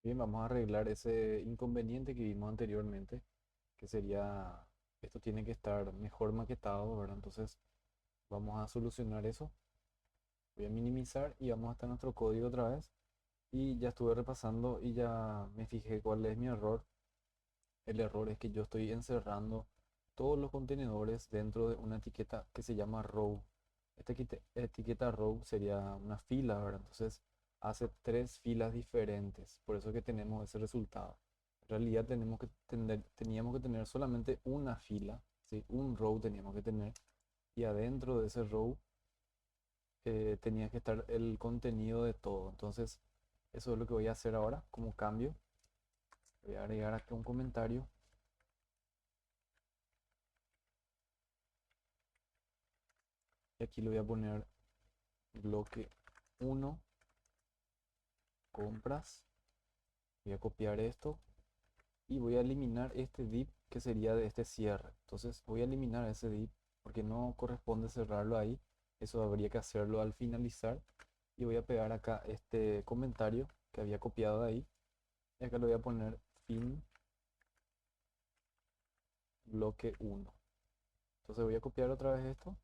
Bien, vamos a arreglar ese inconveniente que vimos anteriormente, que sería, esto tiene que estar mejor maquetado, ¿verdad? Entonces vamos a solucionar eso. Voy a minimizar y vamos hasta nuestro código otra vez. Y ya estuve repasando y ya me fijé cuál es mi error. El error es que yo estoy encerrando todos los contenedores dentro de una etiqueta que se llama row. Esta etiqueta row sería una fila, ¿verdad? Entonces hace tres filas diferentes. Por eso que tenemos ese resultado. En realidad teníamos que tener solamente una fila, ¿sí? Un row teníamos que tener. Y adentro de ese row tenía que estar el contenido de todo. Entonces eso es lo que voy a hacer ahora como cambio. Voy a agregar aquí un comentario. Y aquí le voy a poner bloque uno compras. Voy a copiar esto y voy a eliminar este div que sería de este cierre. Entonces voy a eliminar ese div porque no corresponde cerrarlo ahí. Eso habría que hacerlo al finalizar. Y voy a pegar acá este comentario que había copiado de ahí. Y acá le voy a poner fin bloque uno. Entonces voy a copiar otra vez esto.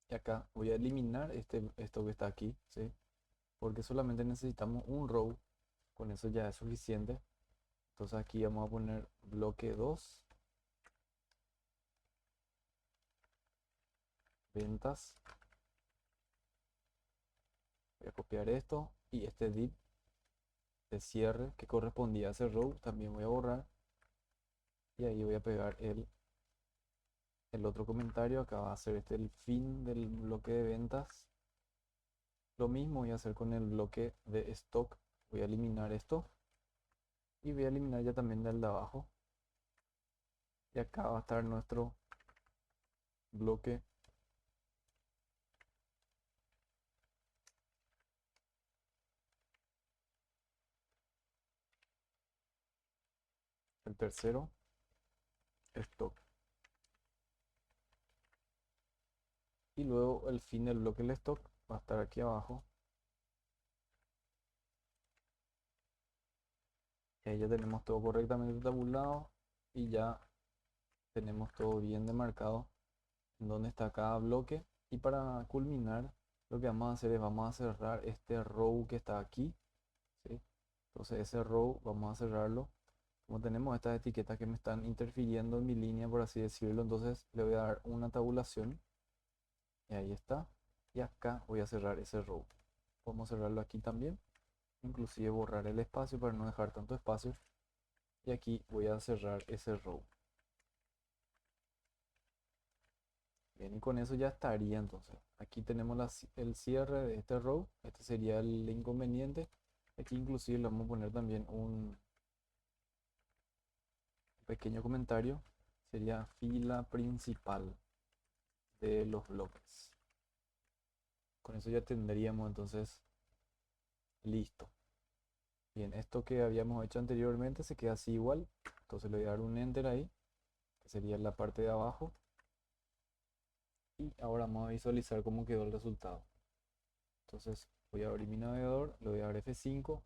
Y acá voy a eliminar esto que está aquí, ¿sí? Porque solamente necesitamos un row. Con eso ya es suficiente. Entonces aquí vamos a poner bloque 2 ventas. Voy a copiar esto y este div de cierre que correspondía a ese row también voy a borrar. Y ahí voy a pegar el otro comentario. Acá va a ser este el fin del bloque de ventas. Lo mismo voy a hacer con el bloque de stock. Voy a eliminar esto y voy a eliminar ya también el de abajo. Y acá va a estar nuestro bloque, el tercero, stock. Y luego el fin del bloque del stock va a estar aquí abajo. Y ahí ya tenemos todo correctamente tabulado y ya tenemos todo bien demarcado en dónde está cada bloque. Y para culminar, lo que vamos a hacer es vamos a cerrar este row que está aquí, ¿sí? Entonces ese row vamos a cerrarlo. Como tenemos estas etiquetas que me están interfiriendo en mi línea, por así decirlo, entonces le voy a dar una tabulación y ahí está. Y acá voy a cerrar ese row. Podemos cerrarlo aquí también, inclusive borrar el espacio para no dejar tanto espacio. Y aquí voy a cerrar ese row. Bien, y con eso ya estaría entonces. Aquí tenemos el cierre de este row. Este sería el inconveniente. Aquí inclusive le vamos a poner también un pequeño comentario. Sería fila principal de los bloques. Con eso ya tendríamos entonces listo. Bien, esto que habíamos hecho anteriormente se queda así igual. Entonces le voy a dar un enter ahí, que sería la parte de abajo. Y ahora vamos a visualizar cómo quedó el resultado. Entonces voy a abrir mi navegador, le voy a dar F5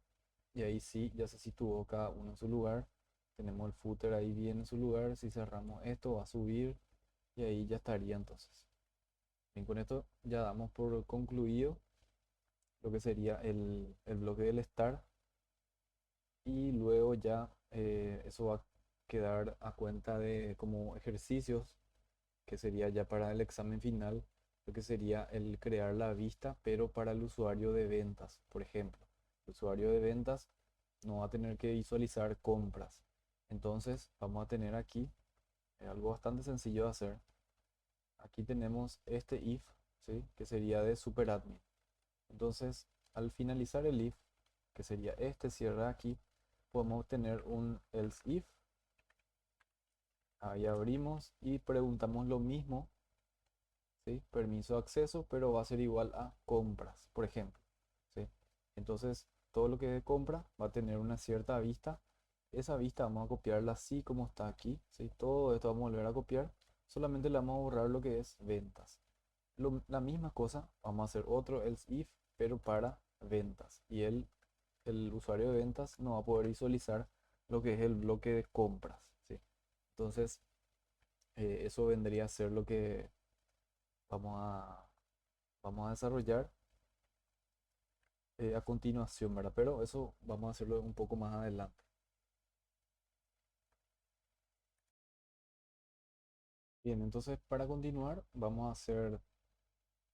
y ahí sí ya se situó cada uno en su lugar. Tenemos el footer ahí bien en su lugar. Si cerramos esto va a subir y ahí ya estaría entonces. Bien, con esto ya damos por concluido lo que sería el bloque del start y luego ya eso va a quedar a cuenta de como ejercicios que sería ya para el examen final, lo que sería el crear la vista, pero para el usuario de ventas, por ejemplo. El usuario de ventas no va a tener que visualizar compras. Entonces vamos a tener aquí algo bastante sencillo de hacer. Aquí tenemos este if, ¿sí? Que sería de superadmin. Entonces, al finalizar el if, que sería este cierre aquí, podemos obtener un else if. Ahí abrimos y preguntamos lo mismo, ¿sí? Permiso de acceso, pero va a ser igual a compras, por ejemplo, ¿sí? Entonces, todo lo que es de compra va a tener una cierta vista. Esa vista vamos a copiarla así como está aquí, ¿sí? Todo esto vamos a volver a copiar. Solamente le vamos a borrar lo que es ventas. La misma cosa, vamos a hacer otro else if, pero para ventas. Y el el usuario de ventas no va a poder visualizar lo que es el bloque de compras, ¿sí? Entonces, eso vendría a ser lo que vamos a, vamos a desarrollar a continuación, ¿verdad? Pero eso vamos a hacerlo un poco más adelante. Bien, entonces para continuar vamos a hacer,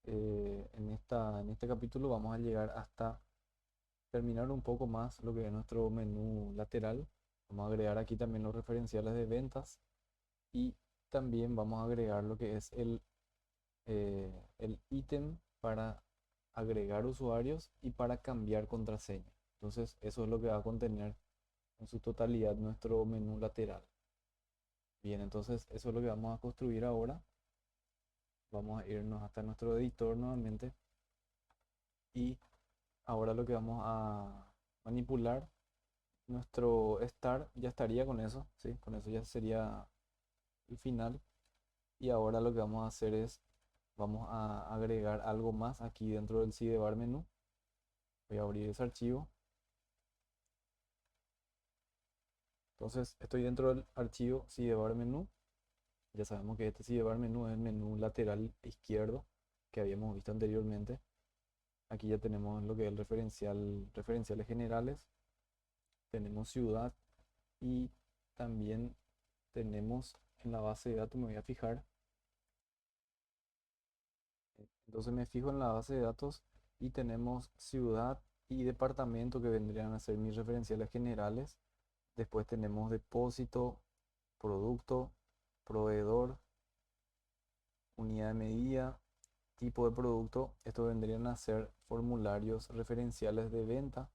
en este capítulo vamos a llegar hasta terminar un poco más lo que es nuestro menú lateral. Vamos a agregar aquí también los referenciales de ventas y también vamos a agregar lo que es el ítem para agregar usuarios y para cambiar contraseña. Entonces eso es lo que va a contener en su totalidad nuestro menú lateral. Bien, entonces eso es lo que vamos a construir ahora. Vamos a irnos hasta nuestro editor nuevamente y ahora lo que vamos a manipular, nuestro start ya estaría con eso, ¿sí? Con eso ya sería el final. Y ahora lo que vamos a hacer es, vamos a agregar algo más aquí dentro del sidebar menú. Voy a abrir ese archivo. Entonces estoy dentro del archivo sidebar menú. Ya sabemos que este sidebar menú es el menú lateral izquierdo que habíamos visto anteriormente. Aquí ya tenemos lo que es el referenciales generales. Tenemos ciudad y también tenemos en la base de datos, me voy a fijar. Entonces me fijo en la base de datos y tenemos ciudad y departamento que vendrían a ser mis referenciales generales. Después tenemos depósito, producto, proveedor, unidad de medida, tipo de producto. Estos vendrían a ser formularios referenciales de venta.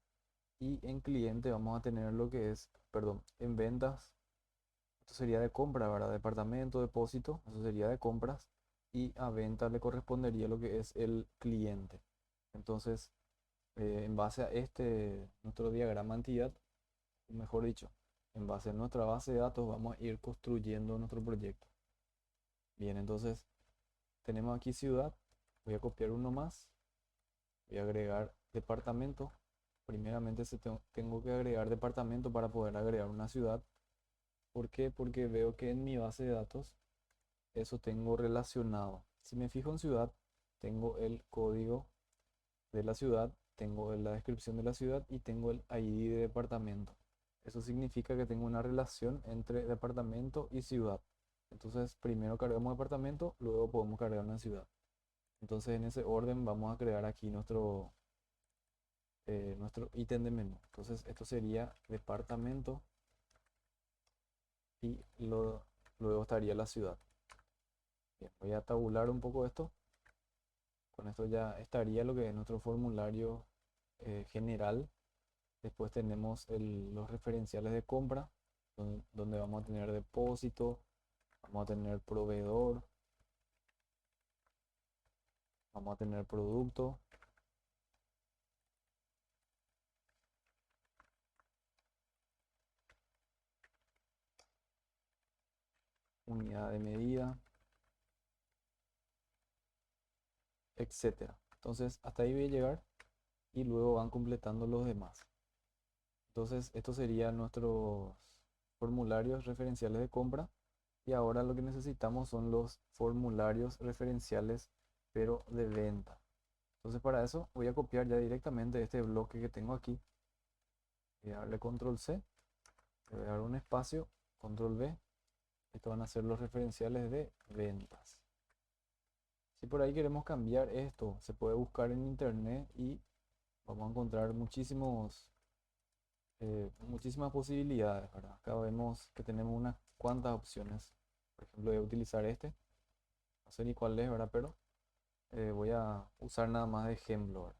Y en cliente vamos a tener lo que es, perdón, en ventas. Esto sería de compra, ¿verdad? Departamento, depósito, eso sería de compras. Y a venta le correspondería lo que es el cliente. Entonces, en base a nuestro diagrama entidad, mejor dicho, en base a nuestra base de datos, vamos a ir construyendo nuestro proyecto. Bien, entonces tenemos aquí ciudad. Voy a copiar uno más. Voy a agregar departamento. Primeramente tengo que agregar departamento para poder agregar una ciudad. ¿Por qué? Porque veo que en mi base de datos eso tengo relacionado. Si me fijo en ciudad, tengo el código de la ciudad, tengo la descripción de la ciudad y tengo el ID de departamento. Eso significa que tengo una relación entre departamento y ciudad. Entonces, primero cargamos departamento, luego podemos cargar una ciudad. Entonces, en ese orden vamos a crear aquí nuestro ítem de menú. Entonces, esto sería departamento y luego estaría la ciudad. Bien, voy a tabular un poco esto. Con esto ya estaría lo que es nuestro formulario general. Después tenemos los referenciales de compra, donde vamos a tener depósito, vamos a tener proveedor, vamos a tener producto, unidad de medida, etcétera. Entonces, hasta ahí voy a llegar y luego van completando los demás. Entonces, estos serían nuestros formularios referenciales de compra. Y ahora lo que necesitamos son los formularios referenciales, pero de venta. Entonces, para eso voy a copiar ya directamente este bloque que tengo aquí. Voy a darle control C, le voy a dar un espacio, control V. Estos van a ser los referenciales de ventas. Si por ahí queremos cambiar esto, se puede buscar en internet y vamos a encontrar muchísimas posibilidades, ¿verdad? Acá vemos que tenemos unas cuantas opciones. Por ejemplo, voy a utilizar este. No sé ni cuál es, ¿verdad? Pero voy a usar nada más de ejemplo, ¿verdad?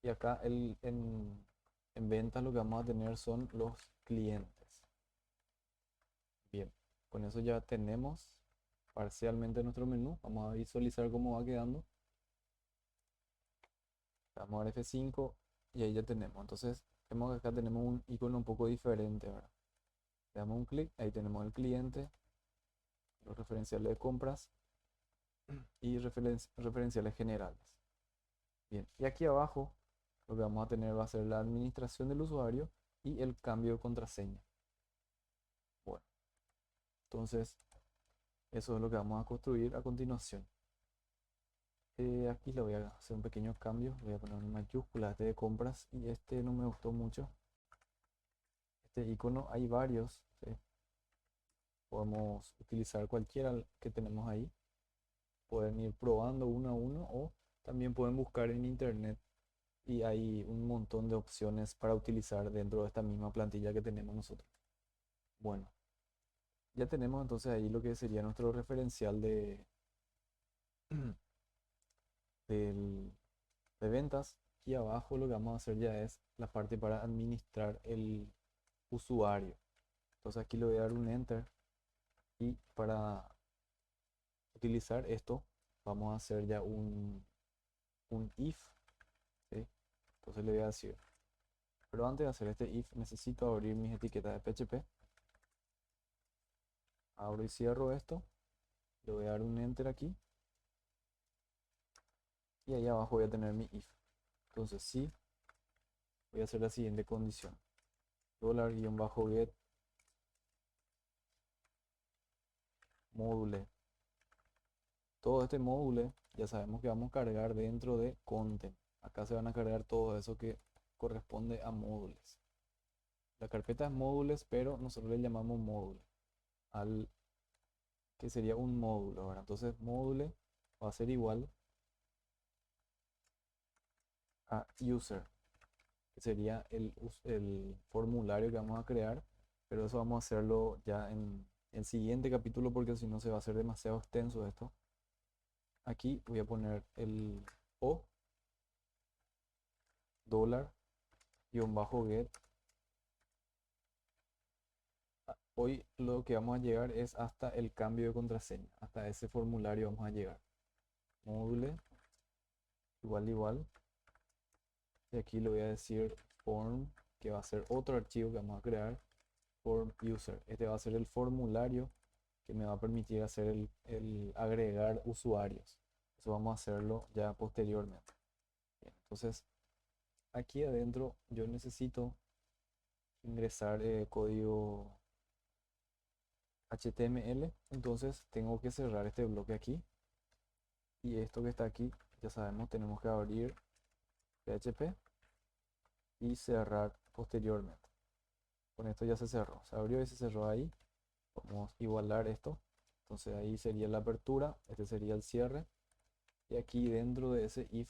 Y acá en ventas lo que vamos a tener son los clientes. Bien, con eso ya tenemos parcialmente nuestro menú. Vamos a visualizar cómo va quedando. Vamos a dar F5 y ahí ya tenemos. Entonces, vemos que acá tenemos un icono un poco diferente, ¿verdad? Le damos un clic, ahí tenemos el cliente, los referenciales de compras y referenciales generales. Bien, y aquí abajo lo que vamos a tener va a ser la administración del usuario y el cambio de contraseña. Bueno, entonces eso es lo que vamos a construir a continuación. Aquí le voy a hacer un pequeño cambio, voy a poner una mayúscula este de compras y este no me gustó mucho. Este icono hay varios, ¿sí? Podemos utilizar cualquiera que tenemos ahí. Pueden ir probando uno a uno o también pueden buscar en internet y hay un montón de opciones para utilizar dentro de esta misma plantilla que tenemos nosotros. Bueno, ya tenemos entonces ahí lo que sería nuestro referencial del- de ventas y abajo lo que vamos a hacer ya es la parte para administrar el usuario. Entonces aquí le voy a dar un enter y para utilizar esto vamos a hacer ya un if, ¿sí? Entonces le voy a decir, pero antes de hacer este if necesito abrir mis etiquetas de PHP. Abro y cierro esto, le voy a dar un enter aquí y ahí abajo voy a tener mi if. Entonces sí, voy a hacer la siguiente condición. $get módulo. Todo este módulo ya sabemos que vamos a cargar dentro de content. Acá se van a cargar todo eso que corresponde a módulos. La carpeta es módulos, pero nosotros le llamamos módulo al que sería un módulo. Ahora, entonces módulo va a ser igual a user, que sería el formulario que vamos a crear, pero eso vamos a hacerlo ya en el siguiente capítulo porque si no se va a hacer demasiado extenso esto. Aquí voy a poner el o dólar guión bajo get. Hoy lo que vamos a llegar es hasta el cambio de contraseña, hasta ese formulario vamos a llegar. Módulo igual y aquí le voy a decir form, que va a ser otro archivo que vamos a crear, form user. Este va a ser el formulario que me va a permitir hacer el agregar usuarios. Eso vamos a hacerlo ya posteriormente. Bien, entonces aquí adentro yo necesito ingresar código HTML, entonces tengo que cerrar este bloque aquí y esto que está aquí ya sabemos tenemos que abrir PHP y cerrar posteriormente. Con esto ya se cerró, se abrió y se cerró ahí. Vamos a igualar esto, entonces ahí sería la apertura, este sería el cierre y aquí dentro de ese if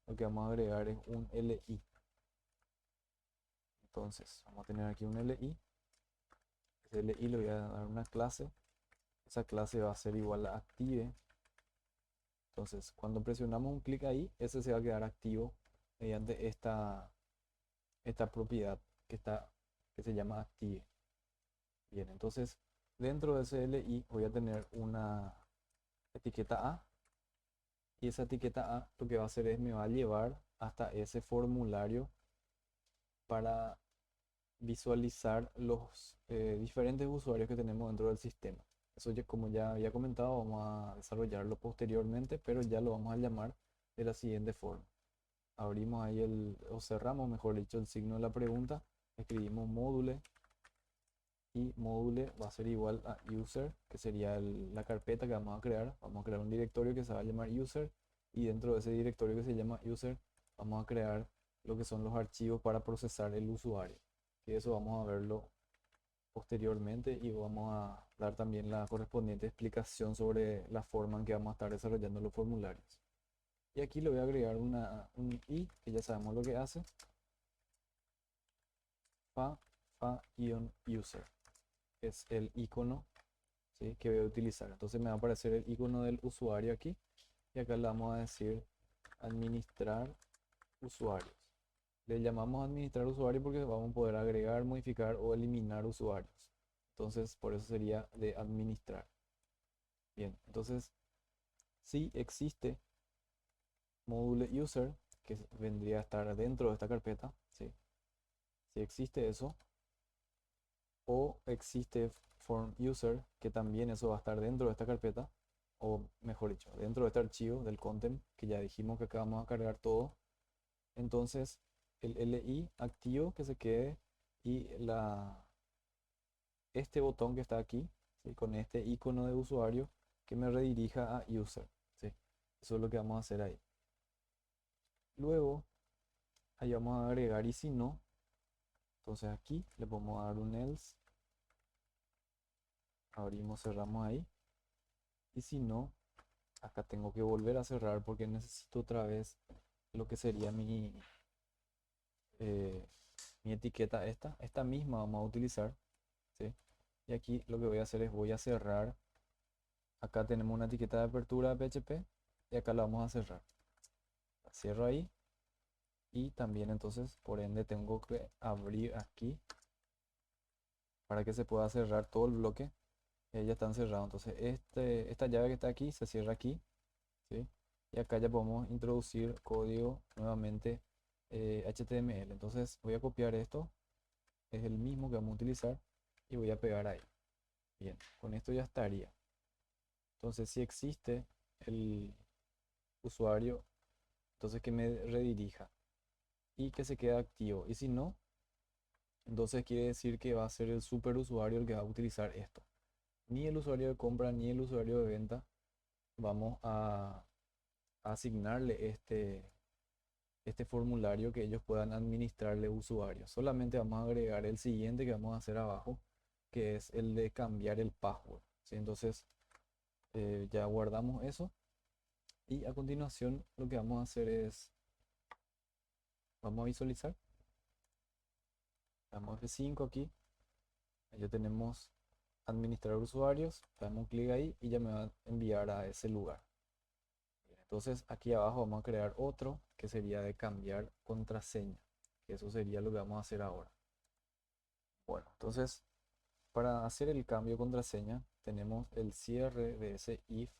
lo que vamos a agregar es un li. Entonces vamos a tener aquí un li, ese li le voy a dar una clase, esa clase va a ser igual a active. Entonces cuando presionamos un clic ahí, ese se va a quedar activo mediante esta propiedad que se llama active. Bien, entonces dentro de ese li voy a tener una etiqueta a y esa etiqueta a lo que va a hacer es me va a llevar hasta ese formulario para visualizar los diferentes usuarios que tenemos dentro del sistema. Eso ya, como ya había comentado, vamos a desarrollarlo posteriormente, pero ya lo vamos a llamar de la siguiente forma. Abrimos ahí o cerramos, mejor dicho, el signo de la pregunta, escribimos módulo y módulo va a ser igual a user, que sería la carpeta que vamos a crear. Vamos a crear un directorio que se va a llamar user y dentro de ese directorio que se llama user vamos a crear lo que son los archivos para procesar el usuario. Y eso vamos a verlo posteriormente y vamos a dar también la correspondiente explicación sobre la forma en que vamos a estar desarrollando los formularios. Y aquí le voy a agregar un i que ya sabemos lo que hace. Fa-user es el icono, ¿sí?, que voy a utilizar. Entonces me va a aparecer el icono del usuario aquí y acá le vamos a decir administrar usuarios. Le llamamos administrar usuario porque vamos a poder agregar, modificar o eliminar usuarios. Entonces por eso sería de administrar. Bien, entonces si existe módulo user que vendría a estar dentro de esta carpeta, ¿sí? Si existe eso o existe form user, que también eso va a estar dentro de esta carpeta, o mejor dicho, dentro de este archivo del content, que ya dijimos que acá vamos a cargar todo. Entonces el LI activo que se quede y este botón que está aquí, ¿sí? Con este icono de usuario que me redirija a user, ¿sí? Eso es lo que vamos a hacer ahí. Luego, ahí vamos a agregar y si no, entonces aquí le vamos a dar un else, abrimos, cerramos ahí. Y si no, acá tengo que volver a cerrar porque necesito otra vez lo que sería eh, mi etiqueta esta misma vamos a utilizar, ¿sí? Y aquí lo que voy a hacer es voy a cerrar. Acá tenemos una etiqueta de apertura de PHP y acá la vamos a cerrar. La cierro ahí y también entonces por ende tengo que abrir aquí para que se pueda cerrar todo el bloque. Ya están cerrados. Entonces esta llave que está aquí se cierra aquí, ¿sí? Y acá ya podemos introducir código nuevamente HTML. Entonces voy a copiar esto, es el mismo que vamos a utilizar y voy a pegar ahí. Bien, con esto ya estaría. Entonces si existe el usuario, entonces que me redirija y que se quede activo. Y si no, entonces quiere decir que va a ser el superusuario el que va a utilizar esto. Ni el usuario de compra ni el usuario de venta vamos a asignarle este formulario que ellos puedan administrarle usuarios. Solamente vamos a agregar el siguiente que vamos a hacer abajo, que es el de cambiar el password, ¿sí? Entonces ya guardamos eso y a continuación lo que vamos a hacer es, vamos a visualizar, damos F5 aquí, ya tenemos administrar usuarios, damos clic ahí y ya me va a enviar a ese lugar. Entonces aquí abajo vamos a crear otro que sería de cambiar contraseña, que eso sería lo que vamos a hacer ahora. Bueno, entonces para hacer el cambio de contraseña tenemos el cierre de ese if.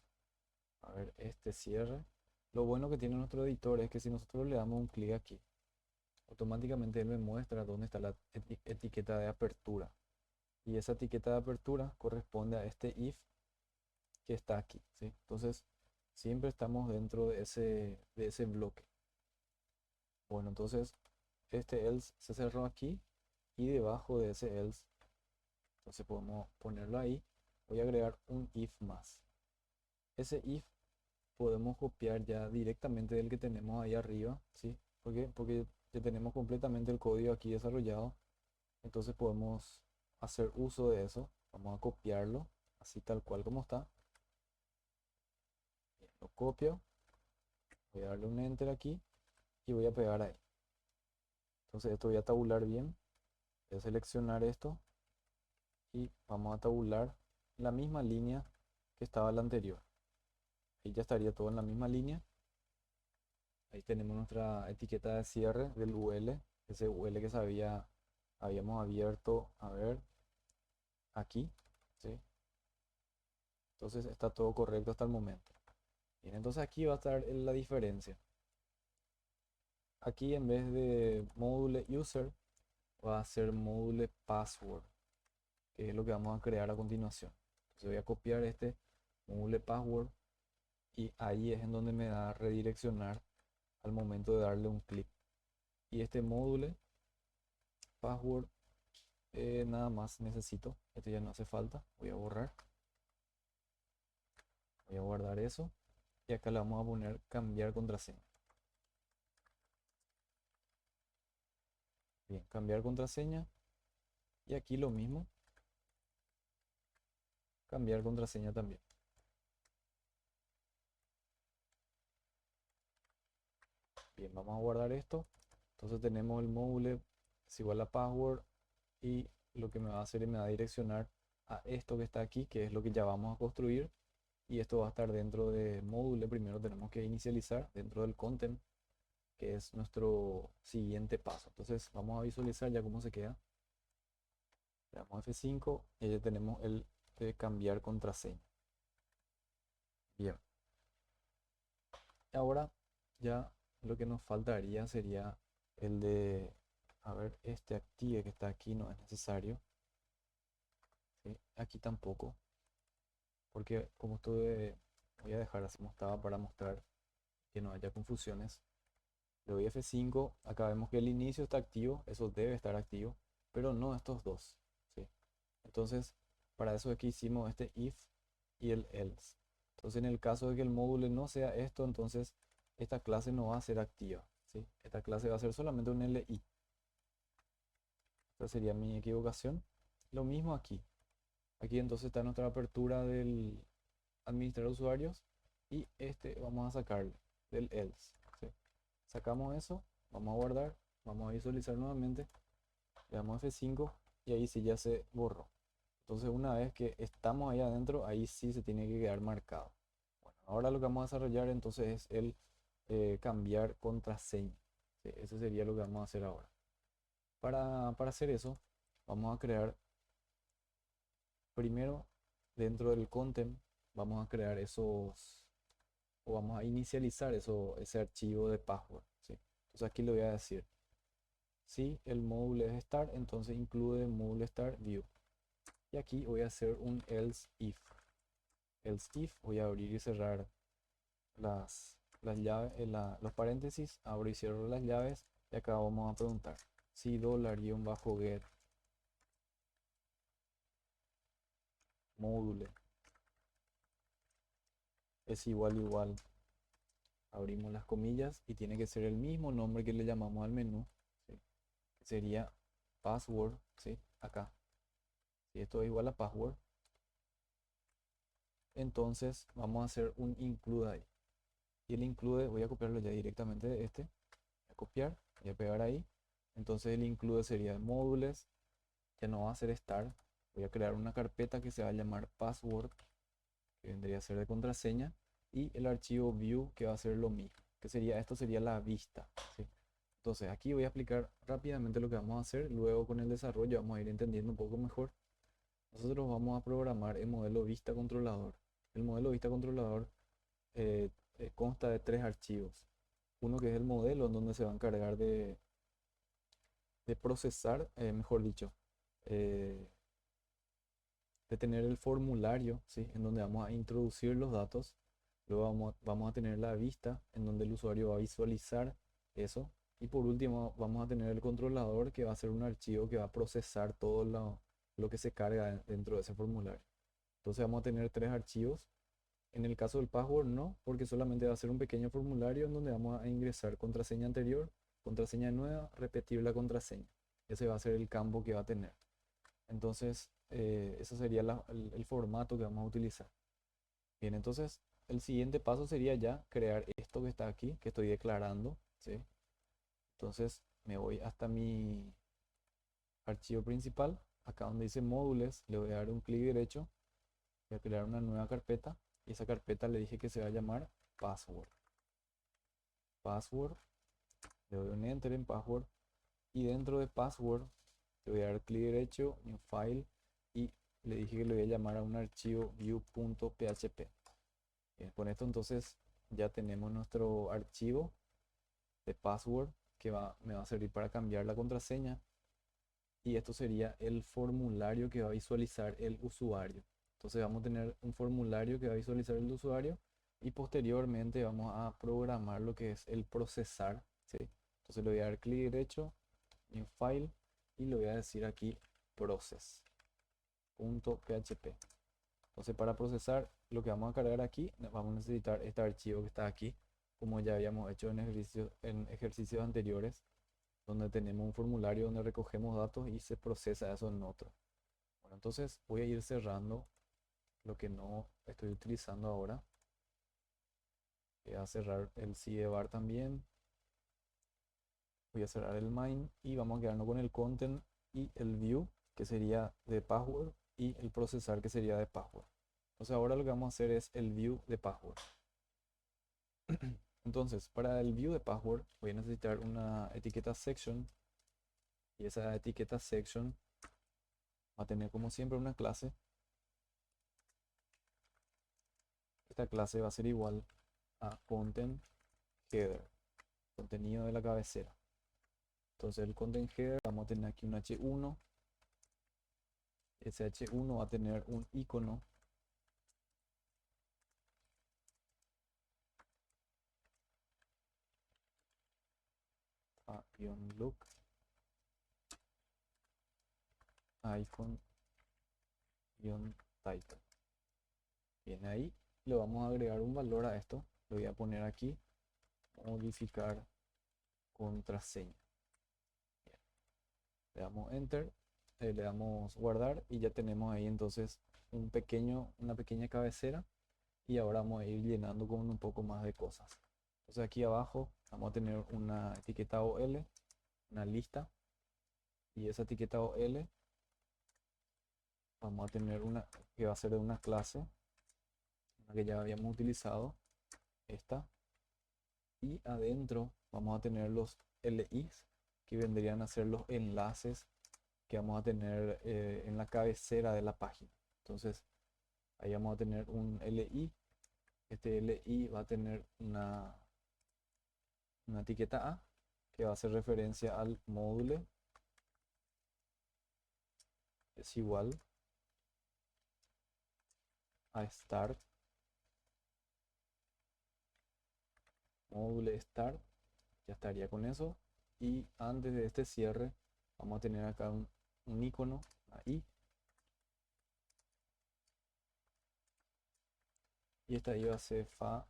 A ver, este cierre. Lo bueno que tiene nuestro editor es que si nosotros le damos un clic aquí, automáticamente él me muestra dónde está la etiqueta de apertura. Y esa etiqueta de apertura corresponde a este if que está aquí, ¿sí? Entonces siempre estamos dentro de ese bloque. Bueno, entonces este else se cerró aquí y debajo de ese else, entonces podemos ponerlo ahí. Voy a agregar un if más. Ese if podemos copiar ya directamente del que tenemos ahí arriba, ¿sí? ¿Por qué? Porque ya tenemos completamente el código aquí desarrollado. Entonces podemos hacer uso de eso. Vamos a copiarlo, así tal cual como está. Bien, lo copio. Voy a darle un enter aquí y voy a pegar ahí. Entonces esto voy a tabular bien. Voy a seleccionar esto y vamos a tabular la misma línea que estaba la anterior. Ahí ya estaría todo en la misma línea. Ahí tenemos nuestra etiqueta de cierre del UL, ese UL que habíamos abierto, a ver, aquí, ¿sí? Entonces está todo correcto hasta el momento. Bien, entonces aquí va a estar la diferencia. Aquí en vez de módulo user va a ser módulo password, que es lo que vamos a crear a continuación. Entonces voy a copiar este módulo password y ahí es en donde me da a redireccionar al momento de darle un clic. Y este módulo password nada más necesito, este ya no hace falta, voy a borrar, voy a guardar eso y acá le vamos a poner cambiar contraseña. Bien, cambiar contraseña y aquí lo mismo, cambiar contraseña también. Bien, vamos a guardar esto. Entonces tenemos el módulo es igual a password y lo que me va a hacer es me va a direccionar a esto que está aquí, que es lo que ya vamos a construir. Y esto va a estar dentro de módulo. Primero tenemos que inicializar dentro del content, que es nuestro siguiente paso. Entonces vamos a visualizar ya cómo se queda. Le damos F5 y ya tenemos el de cambiar contraseña. Bien. Ahora ya lo que nos faltaría sería el de, a ver, este active que está aquí no es necesario. ¿Sí? Aquí tampoco, porque como estuve, voy a dejar así como estaba para mostrar que no haya confusiones. Le doy F5, acá vemos que el inicio está activo, eso debe estar activo, pero no estos dos, ¿sí? Entonces, para eso es que hicimos este if y el else. Entonces, en el caso de que el módulo no sea esto, entonces esta clase no va a ser activa, ¿sí? Esta clase va a ser solamente un LI. Esta sería mi equivocación. Lo mismo aquí. Aquí entonces está nuestra apertura del administrar usuarios y este vamos a sacarle del else, ¿sí? Sacamos eso, vamos a guardar, vamos a visualizar nuevamente, le damos F5 y ahí sí ya se borró. Entonces una vez que estamos ahí adentro, ahí sí se tiene que quedar marcado. Bueno, ahora lo que vamos a desarrollar entonces es el cambiar contraseña, ¿sí? Ese sería lo que vamos a hacer ahora. Para hacer eso, vamos a crear primero dentro del content, vamos a crear esos, o vamos a inicializar ese archivo de password, ¿sí? Entonces aquí le voy a decir, si el módulo es start, entonces incluye módulo start view. Y aquí voy a hacer un else if. Else if, voy a abrir y cerrar las llaves, los paréntesis, abro y cierro las llaves. Y acá vamos a preguntar si $get módulo es igual, abrimos las comillas y tiene que ser el mismo nombre que le llamamos al menú, ¿sí? Que sería password, ¿sí? Acá. Si esto es igual a password, entonces vamos a hacer un include ahí. Y el include, voy a copiarlo ya directamente de este. Voy a copiar, voy a pegar ahí. Entonces el include sería módulos, ya no va a ser start. Voy a crear una carpeta que se va a llamar password, que vendría a ser de contraseña. Y el archivo view, que va a ser lo mismo, que sería, esto sería la vista, ¿sí? Entonces aquí voy a explicar rápidamente lo que vamos a hacer. Luego con el desarrollo vamos a ir entendiendo un poco mejor. Nosotros vamos a programar el modelo vista controlador. El modelo vista controlador eh, consta de tres archivos. Uno que es el modelo, en donde se va a encargar de procesar, mejor dicho, eh, de tener el formulario, ¿sí? En donde vamos a introducir los datos. Luego vamos a tener la vista, en donde el usuario va a visualizar eso. Y por último vamos a tener el controlador, que va a ser un archivo que va a procesar todo lo que se carga dentro de ese formulario. Entonces vamos a tener tres archivos. En el caso del password no, porque solamente va a ser un pequeño formulario en donde vamos a ingresar contraseña anterior, contraseña nueva, repetir la contraseña. Ese va a ser el campo que va a tener. Entonces, ese sería el formato que vamos a utilizar. Bien, entonces el siguiente paso sería ya crear esto que está aquí, que estoy declarando, ¿sí? Entonces me voy hasta mi archivo principal, acá donde dice módulos, le voy a dar un clic derecho, voy a crear una nueva carpeta y esa carpeta le dije que se va a llamar password. Password, le doy un enter en password y dentro de password le voy a dar clic derecho, new file y le dije que le voy a llamar a un archivo view.php. Bien, con esto entonces ya tenemos nuestro archivo de password que me va a servir para cambiar la contraseña y esto sería el formulario que va a visualizar el usuario. Entonces vamos a tener un formulario que va a visualizar el usuario y posteriormente vamos a programar lo que es el procesar, ¿sí? Entonces le voy a dar clic derecho, new file y le voy a decir aquí process.php. Entonces para procesar lo que vamos a cargar aquí, vamos a necesitar este archivo que está aquí, como ya habíamos hecho en ejercicios anteriores, donde tenemos un formulario donde recogemos datos y se procesa eso en otro. Bueno, entonces voy a ir cerrando lo que no estoy utilizando ahora. Voy a cerrar el sidebar también. Voy a cerrar el main y vamos a quedarnos con el content y el view, que sería de password, y el procesar, que sería de password. Entonces ahora lo que vamos a hacer es el view de password. Entonces, para el view de password voy a necesitar una etiqueta section y esa etiqueta section va a tener como siempre una clase. Esta clase va a ser igual a content header, contenido de la cabecera. Entonces el content header vamos a tener aquí un h1. Ese h1 va a tener un icono icon-look icon-title. Bien, ahí le vamos a agregar un valor a esto. Lo voy a poner aquí, modificar contraseña. Bien. Le damos enter, le damos guardar y ya tenemos ahí entonces una pequeña cabecera, y ahora vamos a ir llenando con un poco más de cosas. Entonces aquí abajo vamos a tener una etiqueta OL, una lista, y esa etiqueta OL vamos a tener una que va a ser de una clase, una que ya habíamos utilizado, esta, y adentro vamos a tener los LIs, que vendrían a ser los enlaces que vamos a tener en la cabecera de la página. Entonces ahí vamos a tener un LI. Este LI va a tener una etiqueta A que va a hacer referencia al módulo, es igual a start, módulo start, ya estaría con eso. Y antes de este cierre vamos a tener acá un icono ahí, y esta iba a ser fa-home,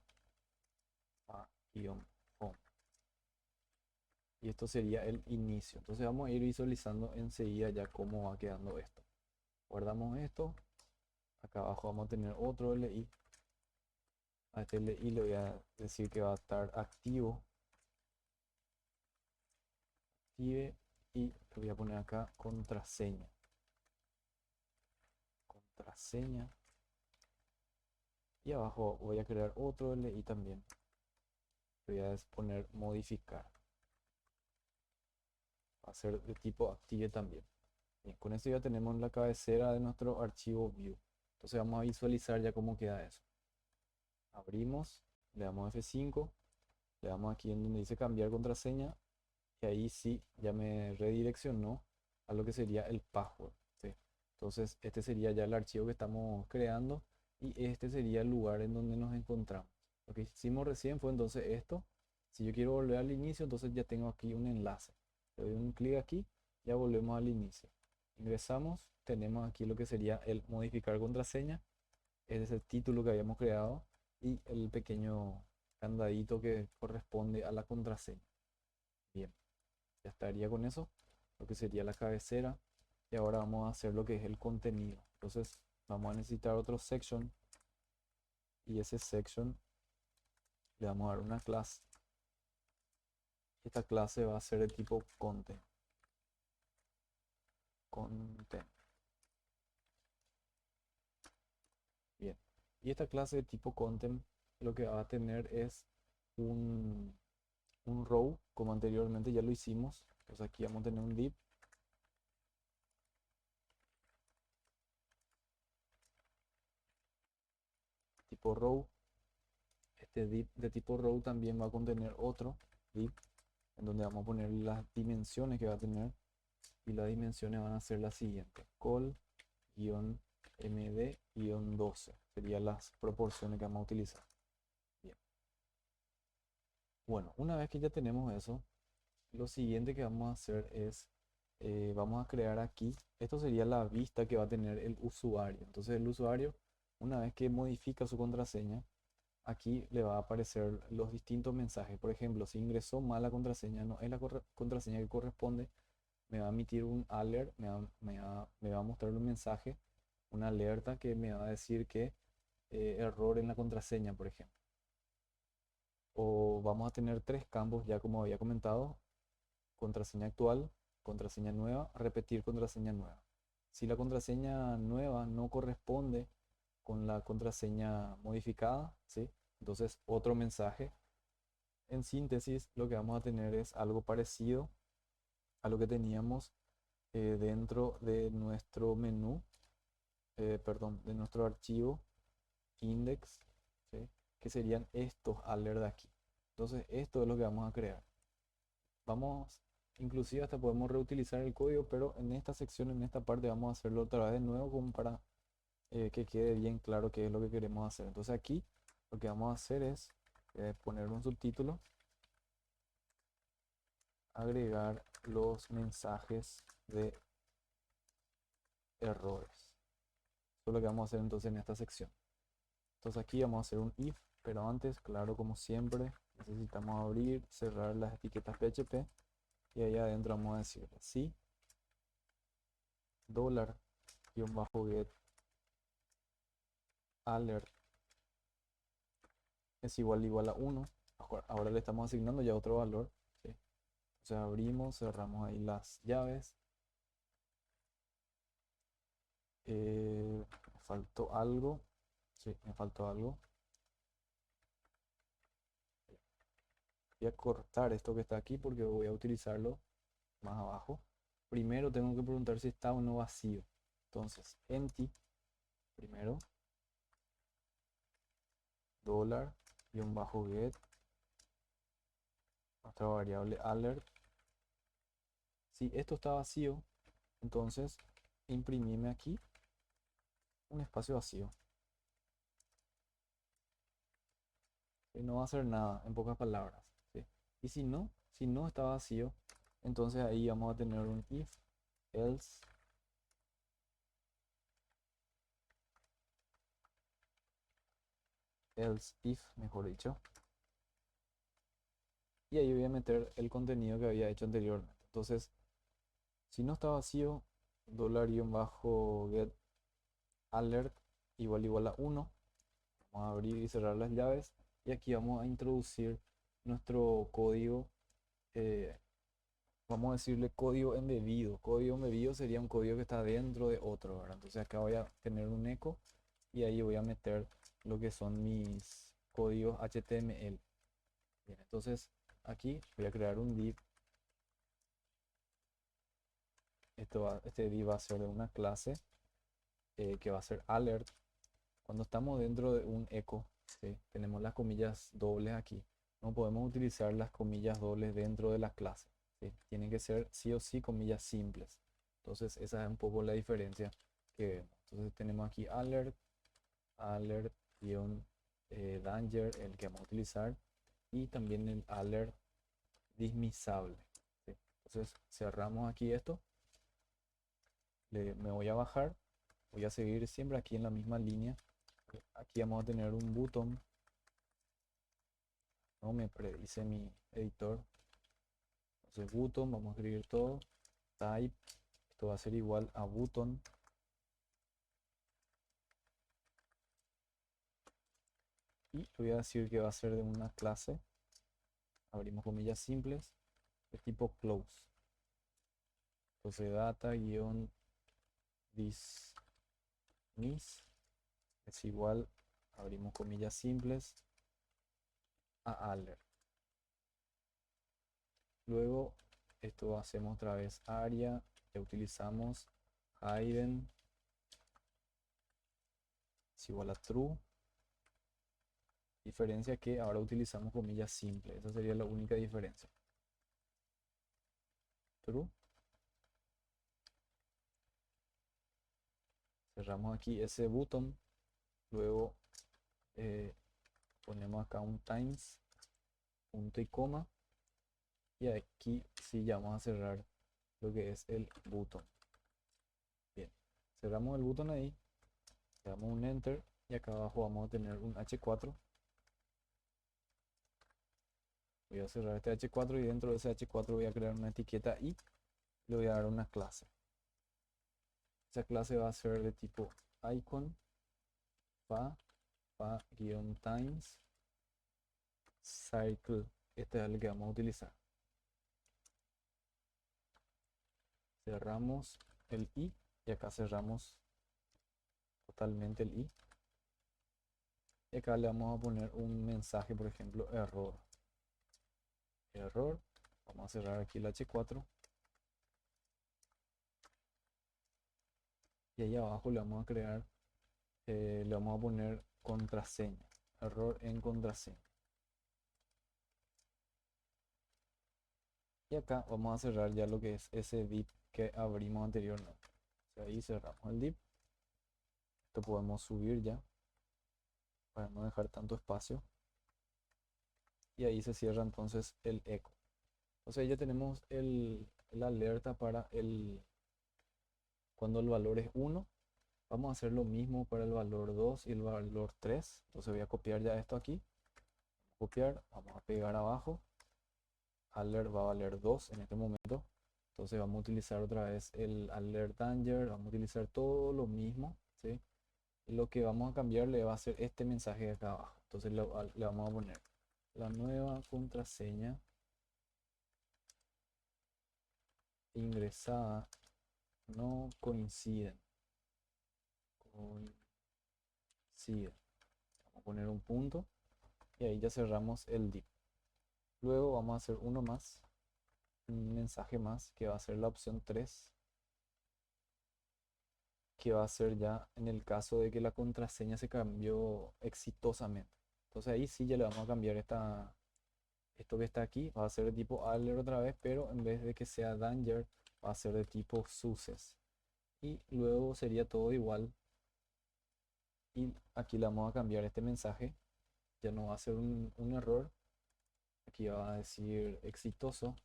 y esto sería el inicio. Entonces vamos a ir visualizando enseguida ya cómo va quedando esto. Guardamos esto, acá abajo vamos a tener otro LI. A este LI le voy a decir que va a estar activo, active, y le voy a poner acá contraseña, y abajo voy a crear otro LI también, le voy a poner modificar, va a ser de tipo active también. Bien, con esto ya tenemos la cabecera de nuestro archivo view. Entonces vamos a visualizar ya cómo queda eso. Abrimos, le damos F5, le damos aquí en donde dice cambiar contraseña, y ahí sí ya me redireccionó a lo que sería el password, ¿sí? Entonces este sería ya el archivo que estamos creando, y este sería el lugar en donde nos encontramos. Lo que hicimos recién fue entonces esto. Si yo quiero volver al inicio, entonces ya tengo aquí un enlace. Le doy un clic aquí, ya volvemos al inicio. Ingresamos, tenemos aquí lo que sería el modificar contraseña. Ese es el título que habíamos creado y el pequeño candadito que corresponde a la contraseña. Bien, ya estaría con eso, lo que sería la cabecera. Y ahora vamos a hacer lo que es el contenido. Entonces vamos a necesitar otro section, y ese section le vamos a dar una clase. Esta clase va a ser de tipo content. Bien, y esta clase de tipo content lo que va a tener es un row, como anteriormente ya lo hicimos. Entonces aquí vamos a tener un div tipo row. Este div de tipo row también va a contener otro div en donde vamos a poner las dimensiones que va a tener, y las dimensiones van a ser las siguientes: col-md-12 serían las proporciones que vamos a utilizar. Bien, bueno, una vez que ya tenemos eso, lo siguiente que vamos a hacer es vamos a crear aquí, esto sería la vista que va a tener el usuario. Entonces el usuario, una vez que modifica su contraseña, aquí le va a aparecer los distintos mensajes. Por ejemplo, si ingresó mal la contraseña, no es la contraseña que corresponde, me va a emitir un alert, me va a mostrar un mensaje, una alerta que me va a decir que error en la contraseña, por ejemplo. O vamos a tener tres campos, ya como había comentado: contraseña actual, contraseña nueva, repetir contraseña nueva. Si la contraseña nueva no corresponde con la contraseña modificada, ¿sí? Entonces otro mensaje. En síntesis, lo que vamos a tener es algo parecido a lo que teníamos dentro de nuestro menú, perdón, de nuestro archivo index, ¿sí? Que serían estos alerts de aquí. Entonces esto es lo que vamos a crear. Vamos, inclusive hasta podemos reutilizar el código, pero en esta sección, en esta parte, vamos a hacerlo otra vez de nuevo como para que quede bien claro qué es lo que queremos hacer. Entonces aquí lo que vamos a hacer es poner un subtítulo agregar los mensajes de errores. Eso es lo que vamos a hacer entonces en esta sección. Entonces aquí vamos a hacer un if, pero antes, claro, como siempre, necesitamos abrir, cerrar las etiquetas PHP y ahí adentro vamos a decir si $get alert es igual a 1. Ahora le estamos asignando ya otro valor, ¿sí? Entonces abrimos, cerramos ahí las llaves. Me faltó algo. Sí, me faltó algo. Voy a cortar esto que está aquí porque voy a utilizarlo más abajo. Primero tengo que preguntar si está o no vacío. Entonces, empty, primero, $get, nuestra variable alert. Si esto está vacío, entonces imprimime aquí un espacio vacío. Y no va a hacer nada, en pocas palabras, ¿sí? Y si no está vacío, entonces ahí vamos a tener un if, else if, mejor dicho. Y ahí voy a meter el contenido que había hecho anteriormente. Entonces, si no está vacío, $get alert igual a 1. Vamos a abrir y cerrar las llaves. Y aquí vamos a introducir nuestro código. Vamos a decirle código embebido. Código embebido sería un código que está dentro de otro, ¿verdad? Entonces acá voy a tener un eco y ahí voy a meter lo que son mis códigos HTML. Bien, entonces aquí voy a crear un div. Este div va a ser de una clase que va a ser alert. Cuando estamos dentro de un eco, ¿sí? Tenemos las comillas dobles aquí. No podemos utilizar las comillas dobles dentro de la clase, ¿sí? Tienen que ser sí o sí comillas simples. Entonces esa es un poco la diferencia que vemos. Entonces tenemos aquí alert-danger, el que vamos a utilizar, y también el alert dismisable, ¿sí? Entonces cerramos aquí esto. Me voy a bajar. Voy a seguir siempre aquí en la misma línea. Aquí vamos a tener un botón. No me predice mi editor. Entonces button, vamos a escribir todo. Type, esto va a ser igual a button. Y voy a decir que va a ser de una clase. Abrimos comillas simples. De tipo close. Entonces data-dismiss es igual, abrimos comillas simples, a alert. Luego esto hacemos otra vez área, ya utilizamos hidden es igual a true. Diferencia que ahora utilizamos comillas simples, esa sería la única diferencia. True. Cerramos aquí ese botón, luego ponemos acá un times, punto y coma, y aquí sí ya vamos a cerrar lo que es el botón. Bien, cerramos el botón ahí, le damos un enter y acá abajo vamos a tener un H4. Voy a cerrar este H4 y dentro de ese H4 voy a crear una etiqueta y le voy a dar una clase. Esa clase va a ser de tipo icon pa-times cycle. Este es el que vamos a utilizar. Cerramos el i y acá cerramos totalmente el i. Y acá le vamos a poner un mensaje, por ejemplo, error. Vamos a cerrar aquí el H4. Y ahí abajo le vamos a crear, le vamos a poner contraseña. Error en contraseña. Y acá vamos a cerrar ya lo que es ese div que abrimos anteriormente. O sea, ahí cerramos el div. Esto podemos subir ya para no dejar tanto espacio. Y ahí se cierra entonces el eco. O sea, ya tenemos la alerta para cuando el valor es 1. Vamos a hacer lo mismo para el valor 2 y el valor 3. Entonces voy a copiar ya esto aquí. Copiar, vamos a pegar abajo. Alert va a valer 2 en este momento. Entonces vamos a utilizar otra vez el alert danger. Vamos a utilizar todo lo mismo, ¿sí? Lo que vamos a cambiarle va a ser este mensaje de acá abajo. Entonces le vamos a poner la nueva contraseña ingresada no coinciden. Coinciden. Vamos a poner un punto y ahí ya cerramos el div. Luego vamos a hacer uno más, un mensaje más que va a ser la opción 3, que va a ser ya en el caso de que la contraseña se cambió exitosamente. Entonces ahí sí ya le vamos a cambiar esto que está aquí, va a ser de tipo alert otra vez, pero en vez de que sea danger, va a ser de tipo success. Y luego sería todo igual. Y aquí le vamos a cambiar este mensaje, ya no va a ser un error. Aquí va a decir exitoso,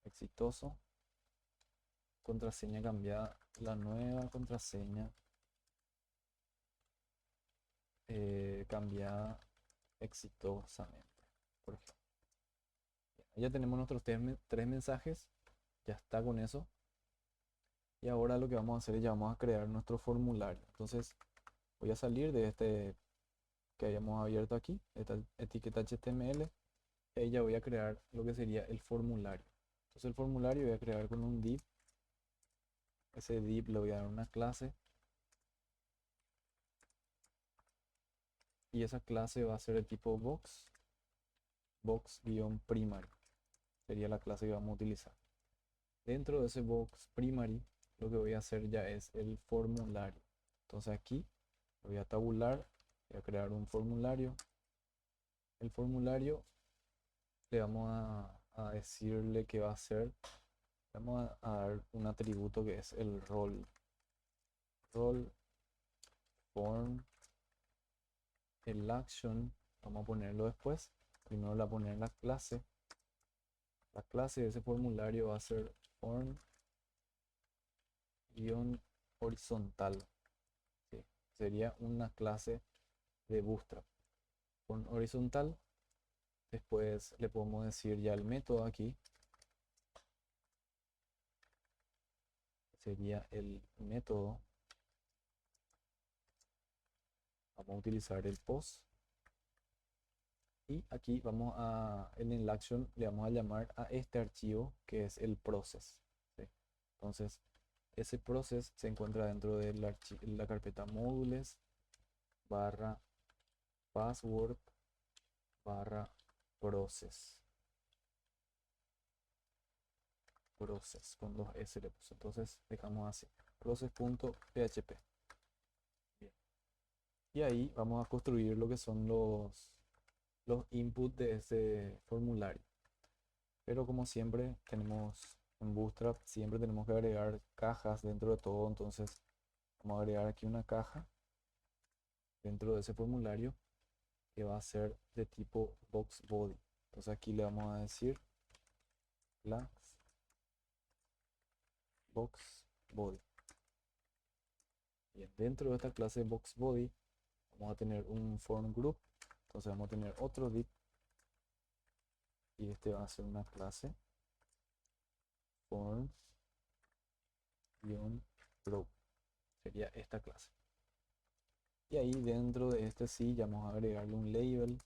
exitoso, contraseña cambiada, la nueva contraseña cambiada exitosamente, por ejemplo. Ya tenemos nuestros tres mensajes, ya está con eso. Y ahora lo que vamos a hacer es ya vamos a crear nuestro formulario. Entonces voy a salir de este que hayamos abierto aquí, esta etiqueta HTML, y ahí ya voy a crear lo que sería el formulario. Entonces el formulario voy a crear con un div. Ese div le voy a dar una clase y esa clase va a ser de tipo box-primary. Sería la clase que vamos a utilizar. Dentro de ese box primary, lo que voy a hacer ya es el formulario. Entonces aquí voy a tabular, voy a crear un formulario. El formulario le vamos a decirle que va a ser, vamos a dar un atributo que es el role form, el action, vamos a ponerlo después. Primero la poner la clase. La clase de ese formulario va a ser form-horizontal. ¿Sí? Sería una clase de Bootstrap. Form horizontal. Después le podemos decir ya el método aquí. Sería el método. Vamos a utilizar el post. Y aquí vamos en el action le vamos a llamar a este archivo que es el process. ¿Sí? Entonces, ese process se encuentra dentro de la carpeta módulos barra password barra process. Process con dos S le puse. Entonces dejamos así. Process.php. Bien. Y ahí vamos a construir lo que son los inputs de ese formulario. Pero como siempre tenemos en Bootstrap, siempre tenemos que agregar cajas dentro de todo. Entonces vamos a agregar aquí una caja dentro de ese formulario que va a ser de tipo box body. Entonces aquí le vamos a decir la box body. Bien, dentro de esta clase box body vamos a tener un form group. Entonces vamos a tener otro div y este va a ser una clase form-group. Sería esta clase. Y ahí dentro de este sí ya vamos a agregarle un label.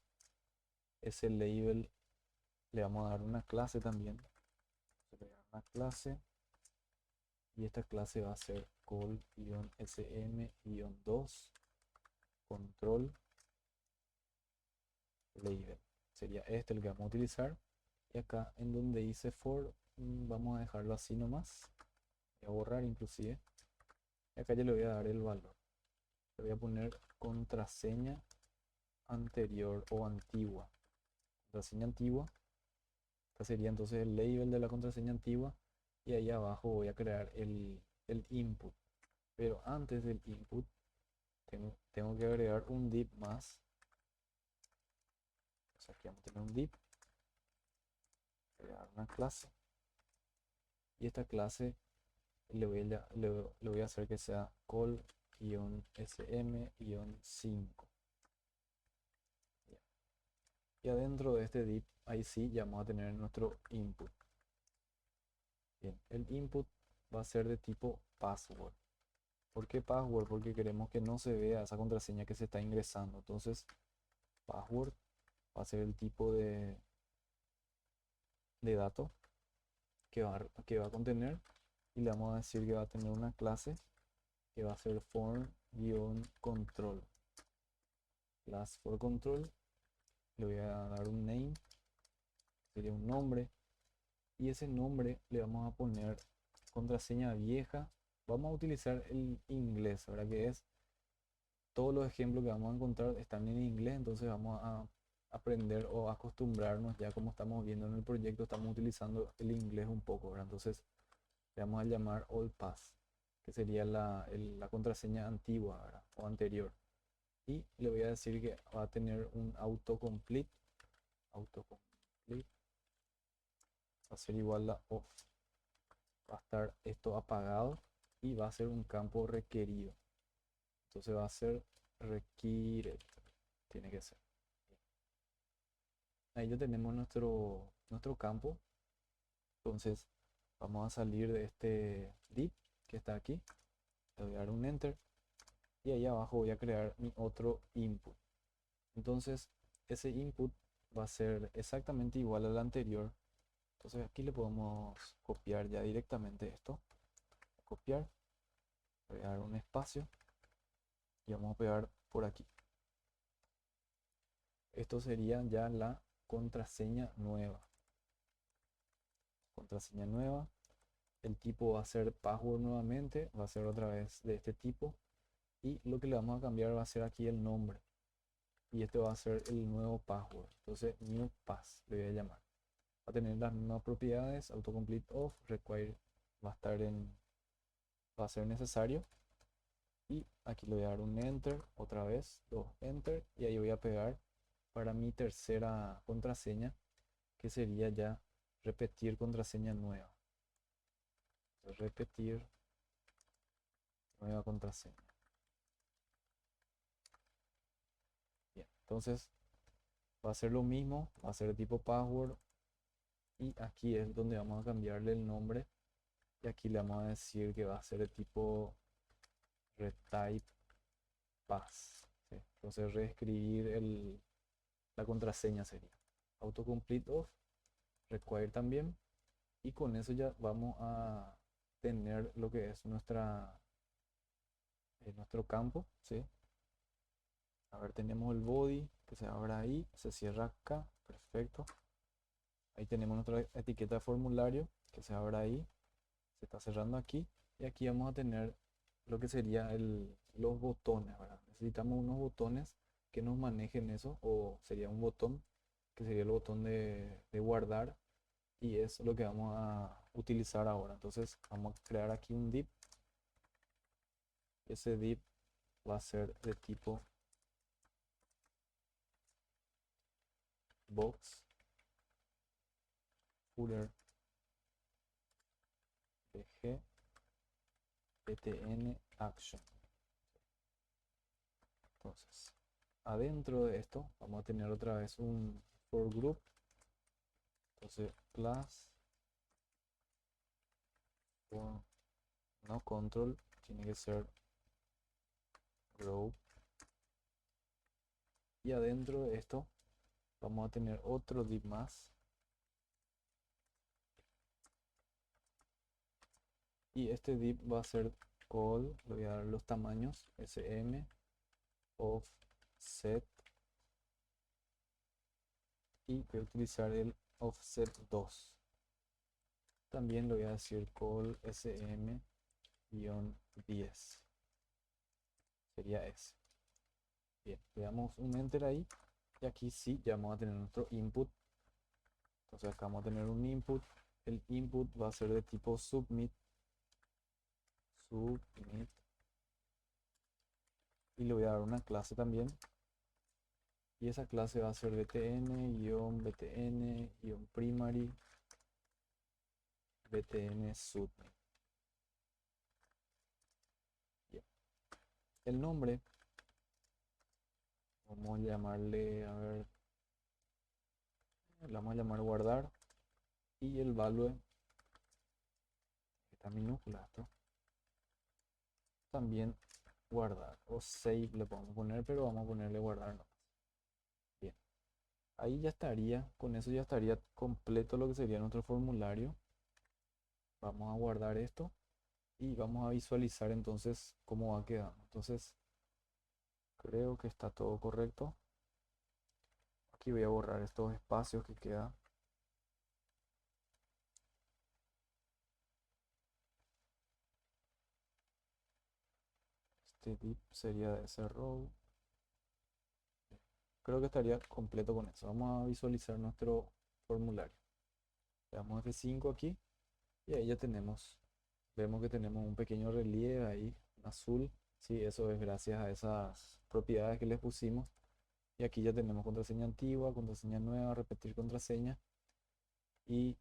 Ese label le vamos a dar una clase también. Una clase. Y esta clase va a ser call-sm-2 control label. Sería este el que vamos a utilizar. Y acá en donde dice for, vamos a dejarlo así nomás. Voy a borrar inclusive. Y acá ya le voy a dar el valor. Le voy a poner contraseña anterior o antigua. Contraseña antigua. Esta sería entonces el label de la contraseña antigua. Y ahí abajo voy a crear el input. Pero antes del input tengo que agregar un div más. O sea, aquí vamos a tener un div. Voy a dar una clase y esta clase le voy a hacer que sea call-sm-5. Y adentro de este div, ahí sí, ya vamos a tener nuestro input. Bien, el input va a ser de tipo password. ¿Por qué password? Porque queremos que no se vea esa contraseña que se está ingresando. Entonces, password va a ser el tipo de dato que va a contener. Y le vamos a decir que va a tener una clase que va a ser form-control. Class for control. Le voy a dar un name, sería un nombre. Y ese nombre le vamos a poner contraseña vieja. Vamos a utilizar el inglés, ¿verdad? Que es todos los ejemplos que vamos a encontrar están en inglés, entonces vamos a aprender o acostumbrarnos, ya como estamos viendo en el proyecto, estamos utilizando el inglés un poco, ¿verdad? Entonces le vamos a llamar all pass, que sería la contraseña antigua, ¿verdad? O anterior. Y le voy a decir que va a tener un autocomplete. Autocomplete va a ser igual a off. Va a estar esto apagado y va a ser un campo requerido. Entonces va a ser required. Tiene que ser. Ahí ya tenemos nuestro campo. Entonces vamos a salir de este div que está aquí. Le voy a dar un enter. Y ahí abajo voy a crear mi otro input. Entonces ese input va a ser exactamente igual al anterior. Entonces aquí le podemos copiar ya directamente esto. Copiar. Voy a dar un espacio. Y vamos a pegar por aquí. Esto sería ya la contraseña nueva. Contraseña nueva. El tipo va a ser password nuevamente. Va a ser otra vez de este tipo. Y lo que le vamos a cambiar va a ser aquí el nombre. Y este va a ser el nuevo password. Entonces, new pass le voy a llamar. Va a tener las mismas propiedades. Autocomplete off. Require va a estar va a ser necesario. Y aquí le voy a dar un enter. Otra vez. Dos enter. Y ahí voy a pegar para mi tercera contraseña. Que sería ya repetir contraseña nueva. Repetir nueva contraseña. Bien. Entonces va a ser lo mismo. Va a ser de tipo password. Y aquí es donde vamos a cambiarle el nombre. Y aquí le vamos a decir que va a ser de tipo retype pass. ¿Sí? Entonces reescribir la contraseña sería autocomplete off, require también. Y con eso ya vamos a tener lo que es nuestro campo. ¿Sí? A ver, tenemos el body que se abre ahí, se cierra acá. Perfecto. Ahí tenemos nuestra etiqueta de formulario que se abre ahí, se está cerrando aquí. Y aquí vamos a tener lo que sería los botones, ¿verdad? Necesitamos unos botones que nos manejen eso, o sería un botón que sería el botón de guardar, y es lo que vamos a utilizar ahora. Entonces vamos a crear aquí un div. Ese div va a ser de tipo box footer bg btn action. Entonces adentro de esto vamos a tener otra vez un for group. Entonces class for no control tiene que ser group. Y adentro de esto vamos a tener otro div más. Y este div va a ser call, le voy a dar los tamaños, sm, offset, y voy a utilizar el offset 2. También le voy a decir call sm-10. Sería ese. Bien, le damos un enter ahí. Y aquí sí, ya vamos a tener nuestro input. Entonces acá vamos a tener un input. El input va a ser de tipo submit. Submit. Y le voy a dar una clase también. Y esa clase va a ser btn-btn-primary btn submit. Bien. El nombre, vamos a llamarle, a ver, le vamos a llamar guardar. Y el value, está minúscula esto, también guardar. O save le podemos poner, pero vamos a ponerle guardar no. Bien. Ahí ya estaría, con eso ya estaría completo lo que sería nuestro formulario. Vamos a guardar esto y vamos a visualizar entonces cómo va quedando. Entonces, creo que está todo correcto. Aquí voy a borrar estos espacios que quedan. Este div sería de ese row. Creo que estaría completo con eso. Vamos a visualizar nuestro formulario. Le damos F5 aquí y ahí ya tenemos. Vemos que tenemos un pequeño relieve ahí, en azul. Sí, eso es gracias a esas propiedades que les pusimos. Y aquí ya tenemos contraseña antigua, contraseña nueva, repetir contraseña. Y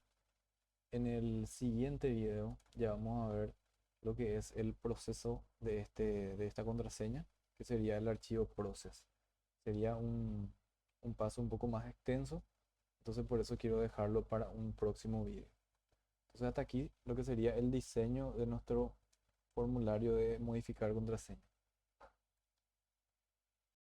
en el siguiente video ya vamos a ver lo que es el proceso de esta contraseña, que sería el archivo process. Sería un paso un poco más extenso, entonces por eso quiero dejarlo para un próximo video. Entonces hasta aquí lo que sería el diseño de nuestro formulario de modificar contraseña.